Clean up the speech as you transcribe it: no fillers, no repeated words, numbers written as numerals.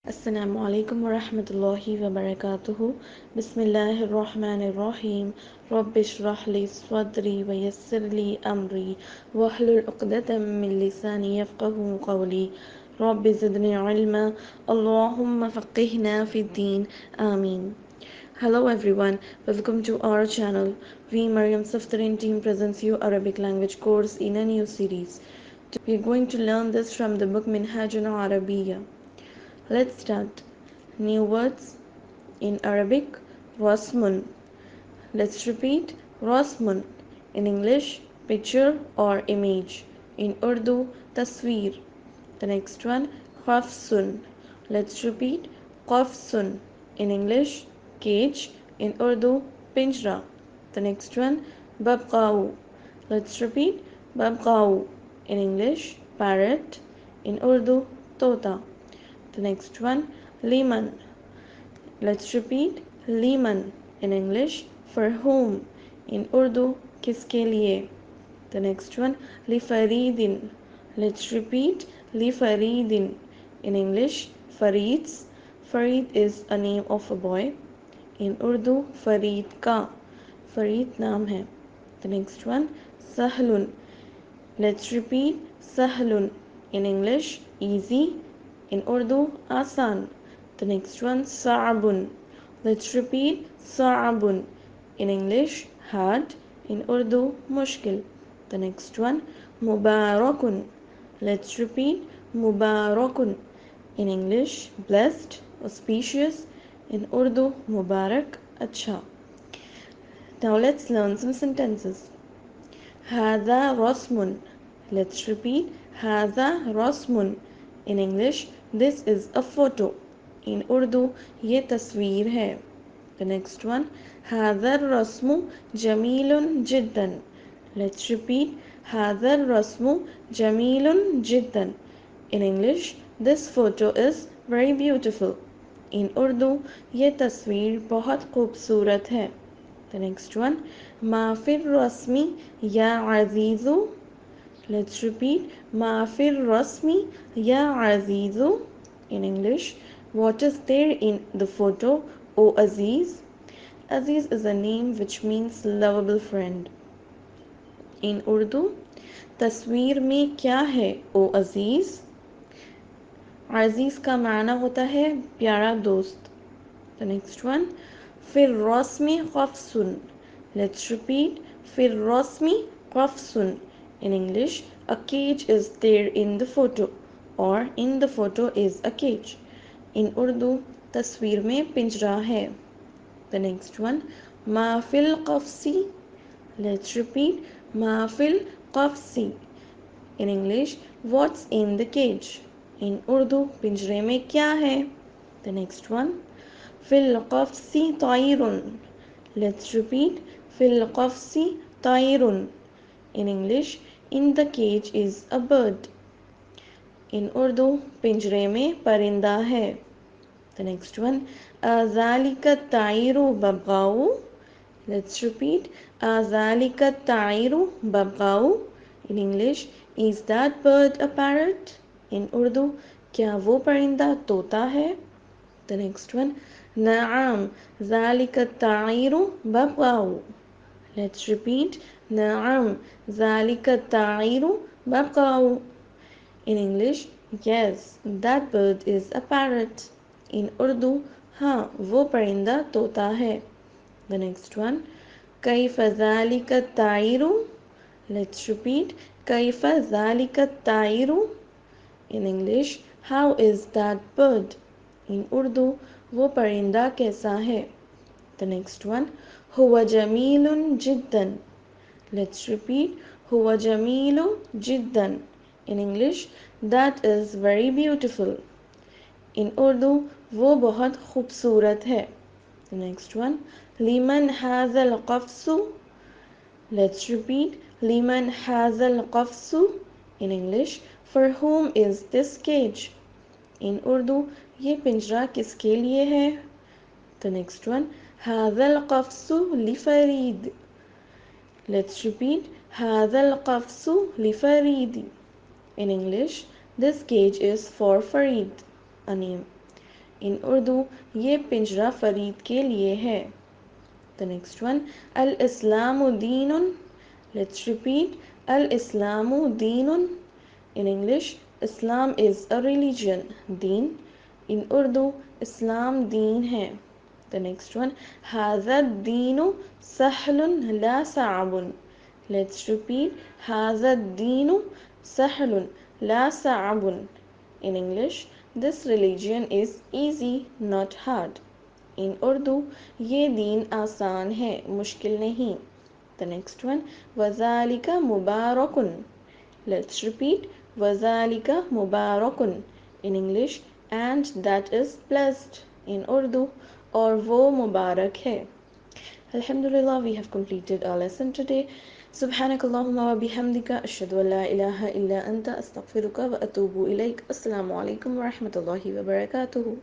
Assalamu alaikum wa rahmatullahi wa barakatuhu. Bismillahir Rahmanir Rahim. Rabbi shrah li sadri wa yassir li amri wahlul 'uqdatam min lisani yafqahu qawli. Rabbi zidni ilma. Allahumma faqihna fid din. Ameen. Hello everyone, welcome to our channel. We Mariam Saftarin team presents you Arabic language course in a new series. We are going to learn this from the book Minhajun Arabiya. Let's start. New words in Arabic, Rasmun. Let's repeat Rasmun. In English, picture or image. In Urdu, tasweer. The next one, Qafsun. Let's repeat Qafsun. In English, cage. In Urdu, pinjra. The next one, Babqau. Let's repeat Babqau. In English, parrot. In Urdu, tota. The next one, Liman. Let's repeat Liman. In English, for whom. In Urdu, kiske liye. The next one, Li Faridin. Let's repeat Li Faridin. In English, Farid's. Farid is a name of a boy. In Urdu, Farid ka. Farid naam hai. The next one, Sahlun. Let's repeat Sahlun. In English, easy. In Urdu, asan. The next one, Sa'abun. Let's repeat Sa'abun. In English, hard. In Urdu, mushkil. The next one, Mubarakun. Let's repeat Mubarakun. In English, blessed, auspicious. In Urdu, Mubarak, acha. Now let's learn some sentences. Hada Rosmun. Let's repeat Hada Rosmun. In English, this is a photo. In Urdu, ये तस्वीर है. The next one, هذا الرسم جميل جدا. Let's repeat, هذا الرسم جميل جدا. In English, this photo is very beautiful. In Urdu, ये तस्वीर बहुत खूबसूरत है. The next one, ما في الرسم يا عزيز. Let's repeat, ما في الرسم يا عزيز. In English, what is there in the photo, O Aziz? Aziz is a name which means lovable friend. In Urdu, तस्वीर में क्या है ओ अजीज? अजीज का माना होता है प्यारा दोस्त. The next one, फिर रस्मी क़फ़्सुन. Let's repeat, फिर रस्मी क़फ़्सुन. In English, a cage is there in the photo, or in the photo is a cage. In Urdu, तस्वीर में पिंजरा है. The next one, माफिल क़फ़्सी. Let's repeat, माफिल क़फ़्सी. In English, what's in the cage? In Urdu, पिंजरे में क्या है? The next one, फिल क़फ़्सी तायरुन. Let's repeat, फिल क़फ़्सी तायरुन. In English, in the cage is a bird. In Urdu, पिंजरे में परिंदा है. The next one, अज़ालिका तायरु बबगाऊ. Let's repeat, अज़ालिका तायरु बबगाऊ. In English, is that bird a parrot? In Urdu, क्या वो परिंदा तोता है? The next one, नआम ज़ालिका तायरु बबगाऊ. Let's repeat, नआम ज़ालिका तायरु बबगाऊ. In English, yes, that bird is a parrot. In Urdu, हाँ वो परिंदा तोता है. The next one, Kaif ज़ालिका तायरु. Let's repeat, Kaif ज़ालिका तायरु. In English, how is that bird? In Urdu, वो परिंदा कैसा है? The next one, हुवा जमीलुन जिद्दन. Let's repeat, हुवा जमीलु जिद्दन. In English, that is very beautiful. In Urdu, वो बहुत खूबसूरत है. The next one, लिमन हाज़ल क़फ़्सु. Let's repeat, लिमन हाज़ल क़फ़्सु. In English, for whom is this cage? In Urdu, ये पिंजरा किसके लिए है? The next one, हाज़ल क़फ़्सु लिफ़रीद. Let's repeat, हाज़ल क़फ़्सु लिफ़रीद. In English, this cage is for Farid, a name. In Urdu, ये पिंजरा फरीद के लिए है. The next one, Al-Islamu deenun. Let's repeat. Al-Islamu deenun. In English, Islam is a religion. Deen. In Urdu, Islam deen है. The next one, هذا الدين سهل لا صعب. Let's repeat. هذا الدين سهل لا صعب. In English, this religion is easy, not hard. In Urdu, ये दीन आसान है, मुश्किल नहीं. The next one, वज़ालिका मुबारकुन. Let's repeat. वज़ालिका मुबारकुन. In English, and that is blessed. In Urdu, और वो मुबारक है. Alhamdulillah, we have completed our lesson today. سبحانك اللهم وبحمدك أشهد أن لا إله إلا أنت أستغفرك وأتوب إليك. السلام عليكم ورحمة الله وبركاته.